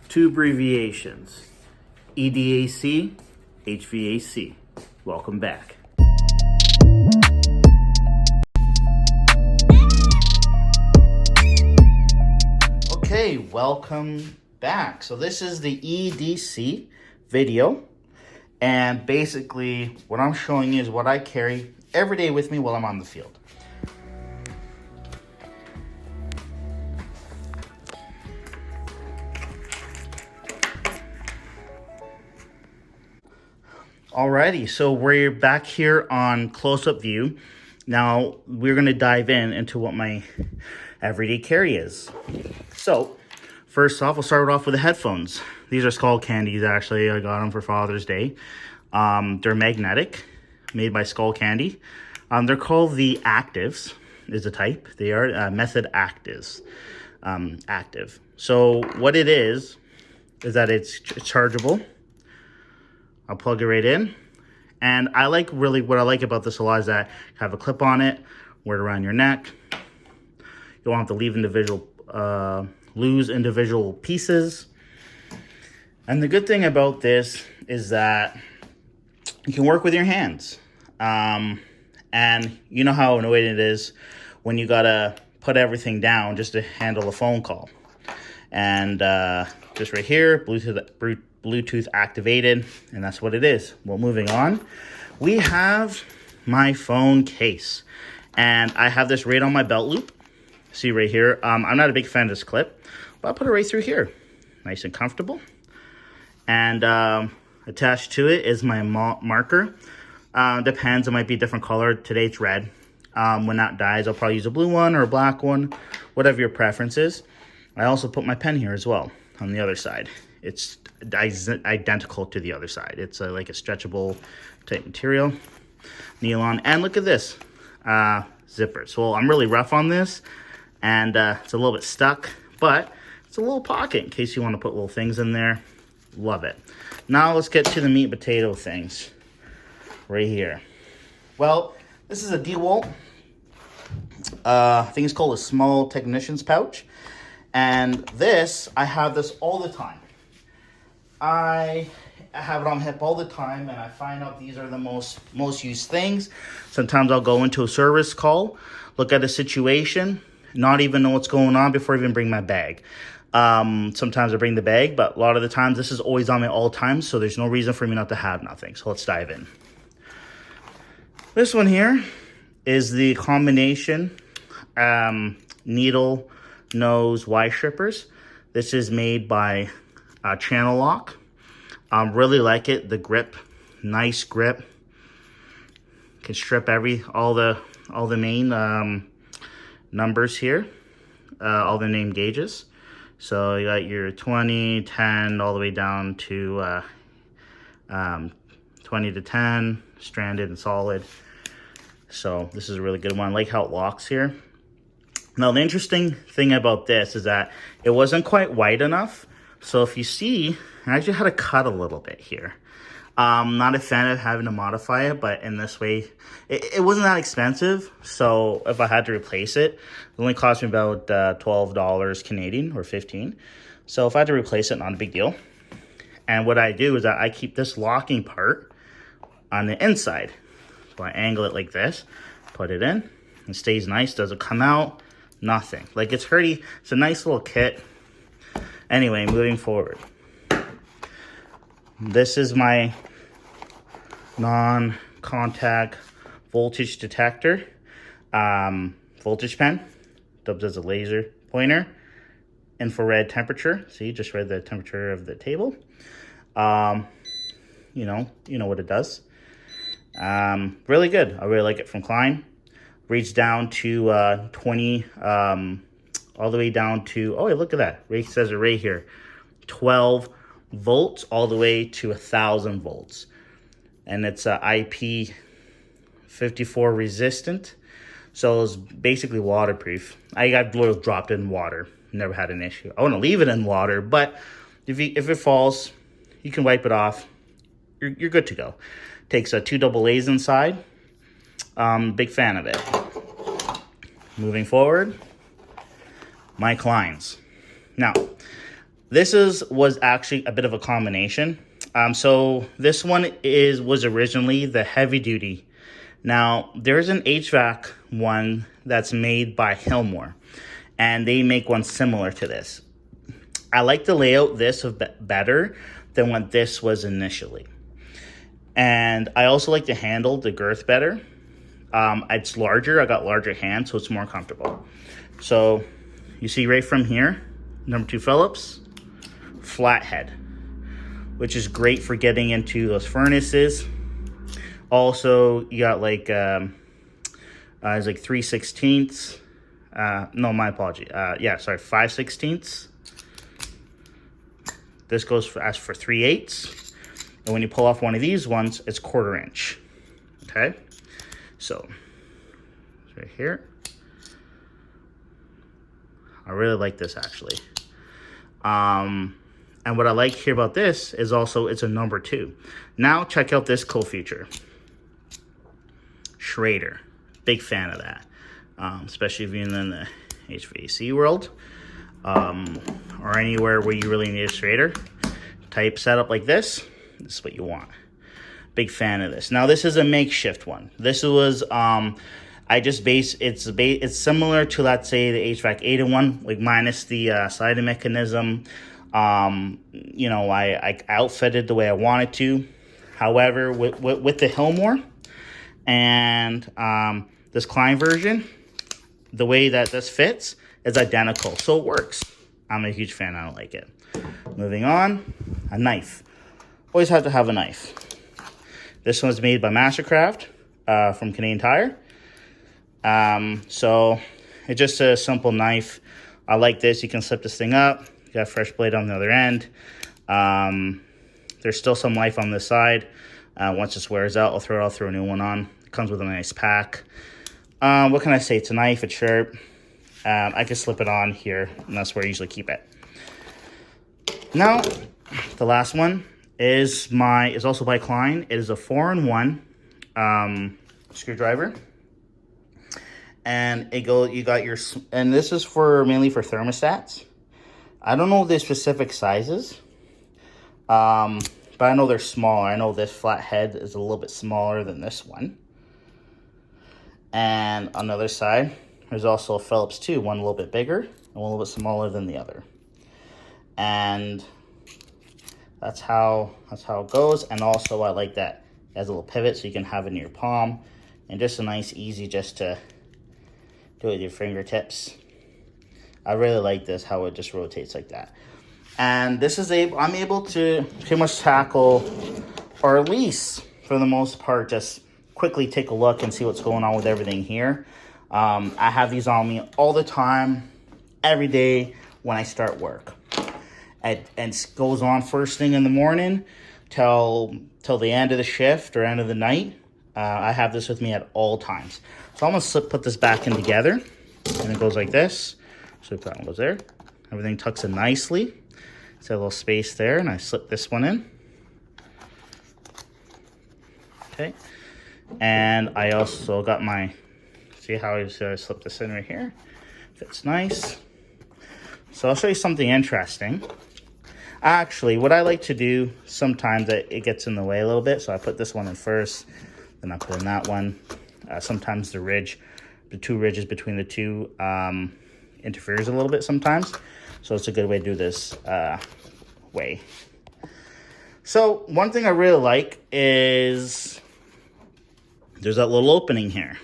Two abbreviations, EDAC, HVAC. Welcome back. Okay, welcome back. So this is the EDC video, and basically what I'm showing you is what I carry every day with me while I'm on the field. Alrighty, so we're back here on close-up view. Now we're going to dive into what my everyday carry is. So first off, we'll start off with the headphones. These are Skull Candies, actually. I got them for Father's Day. They're magnetic, made by Skull Candy. They're called the Actives, is the type. They are Method Actives. Active. So what it is that it's chargeable. I'll plug it right in. And what I like about this a lot is that you have a clip on it, wear it around your neck. You don't have to lose individual pieces. And the good thing about this is that you can work with your hands. And you know how annoying it is when you gotta put everything down just to handle a phone call. And just right here, Bluetooth activated, and that's what it is. Well, moving on, we have my phone case, and I have this right on my belt loop. See right here, I'm not a big fan of this clip, but I'll put it right through here. Nice and comfortable. And attached to it is my marker. Depends, it might be a different color. Today it's red. When that dies, I'll probably use a blue one or a black one, whatever your preference is. I also put my pen here as well on the other side. It's identical to the other side. It's like a stretchable type material, nylon. And look at this, zippers. Well, I'm really rough on this, and it's a little bit stuck, but it's a little pocket in case you want to put little things in there. Love it. Now let's get to the meat and potato things right here. Well, this is a DeWalt. I think it's called a small technician's pouch. And this, I have this all the time. I have it on hip all the time, and I find out these are the most used things. Sometimes I'll go into a service call, look at a situation, not even know what's going on before I even bring my bag. Sometimes I bring the bag, but a lot of the times this is always on me all the time, so there's no reason for me not to have nothing. So let's dive in. This one here is the combination needle nose Y strippers. This is made by Channel Lock. Really like it. The grip, nice grip. Can strip all the main numbers here, all the name gauges. So you got your 20, 10, all the way down to 20 to 10, stranded and solid. So this is a really good one. I like how it locks here. Now the interesting thing about this is that it wasn't quite wide enough. So if you see, I actually had to cut a little bit here. Not a fan of having to modify it, but in this way, it wasn't that expensive. So if I had to replace it, it only cost me about $12 Canadian or 15. So if I had to replace it, not a big deal. And what I do is that I keep this locking part on the inside. So I angle it like this, put it in, it stays nice, doesn't come out, nothing. Like it's pretty, it's a nice little kit. Anyway, moving forward. This is my non-contact voltage detector, voltage pen, dubbed as a laser pointer, infrared temperature. See, just read the temperature of the table. You know what it does. Really good. I really like it from Klein. Reach down to 20, all the way down to, oh, look at that. It says it right here. 12 volts all the way to 1,000 volts. And it's IP54 resistant. So it's basically waterproof. I got oil dropped in water. Never had an issue. I want to leave it in water, but if it falls, you can wipe it off. You're good to go. Takes 2 AA's inside. Big fan of it. Moving forward, my Kleins. Now, was actually a bit of a combination. So this one was originally the heavy duty. Now there's an HVAC one that's made by Hillmore, and they make one similar to this. I like the layout this better than what this was initially. And I also like to handle the girth better. It's larger, I got larger hands, so it's more comfortable. So you see right from here, number 2 Phillips, flathead, which is great for getting into those furnaces. Also, you got like, it's like 3/16. No, my apology. 5/16. This goes for 3/8. And when you pull off one of these ones, it's 1/4 inch. Okay, so it's right here. I really like this actually. And what I like here about this is also it's a number 2. Now check out this cool feature. Schrader, big fan of that, especially if you're in the HVAC world, or anywhere where you really need a Schrader type setup like this. This is what you want. Big fan of this. Now this is a makeshift one. This was it's similar to, let's say, the HVAC EDC one, like minus the sliding mechanism. I outfitted the way I wanted to. However, with the Hillmore and this Klein version, the way that this fits is identical, so it works. I'm a huge fan. I don't like it. Moving on, a knife. Always have to have a knife. This one's made by Mastercraft from Canadian Tire. So it's just a simple knife. I like this. You can slip this thing up. You got a fresh blade on the other end. There's still some life on this side. Once this wears out, I'll throw a new one on. It comes with a nice pack. What can I say? It's a knife. It's sharp. I can slip it on here, and that's where I usually keep it. Now, the last one is also by Klein. It is a 4-in-1 screwdriver. And and this is mainly for thermostats. I don't know the specific sizes, but I know they're smaller. I know this flathead is a little bit smaller than this one. And on the other side, there's also a Phillips too, one a little bit bigger and one a little bit smaller than the other. And that's how it goes. And also I like that it has a little pivot so you can have it in your palm, and just a nice easy just to do it with your fingertips. I really like this, how it just rotates like that. And this is I'm able to pretty much tackle, or at least for the most part, just quickly take a look and see what's going on with everything here. I have these on me all the time, every day when I start work. And it goes on first thing in the morning till the end of the shift or end of the night. I have this with me at all times. So I'm going to put this back in together, and it goes like this. So that one goes there. Everything tucks in nicely. It's a little space there, and I slip this one in. Okay. And I also got see how I slip this in right here? Fits nice. So I'll show you something interesting. Actually, what I like to do, sometimes it gets in the way a little bit, so I put this one in first, then I put in that one. Sometimes the 2 ridges between the two interferes a little bit sometimes, so it's a good way to do this way. So one thing I really like is there's that little opening here.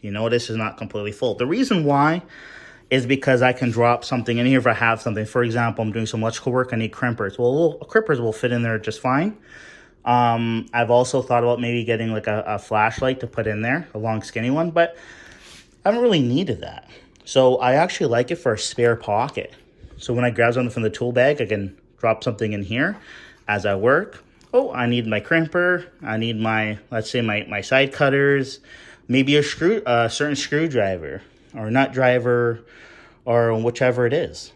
You notice it's not completely full. The reason why is because I can drop something in here if I have something. For example, I'm doing some electrical work, I need crimpers. Well, crimpers will fit in there just fine. I've also thought about maybe getting like a flashlight to put in there, a long skinny one, but I haven't really needed that. So I actually like it for a spare pocket. So when I grab something from the tool bag, I can drop something in here as I work. Oh, I need my crimper. I need let's say my side cutters, maybe a certain screwdriver or nut driver or whichever it is.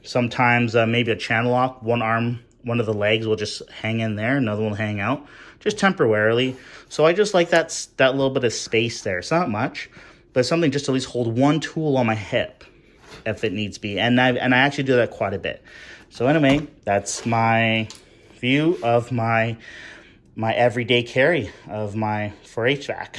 Sometimes maybe a channel lock, one of the legs will just hang in there, another one will hang out, just temporarily. So I just like that little bit of space there. It's not much, but something just to at least hold one tool on my hip if it needs be. And I actually do that quite a bit. So anyway, that's my view of my everyday carry of my for HVAC.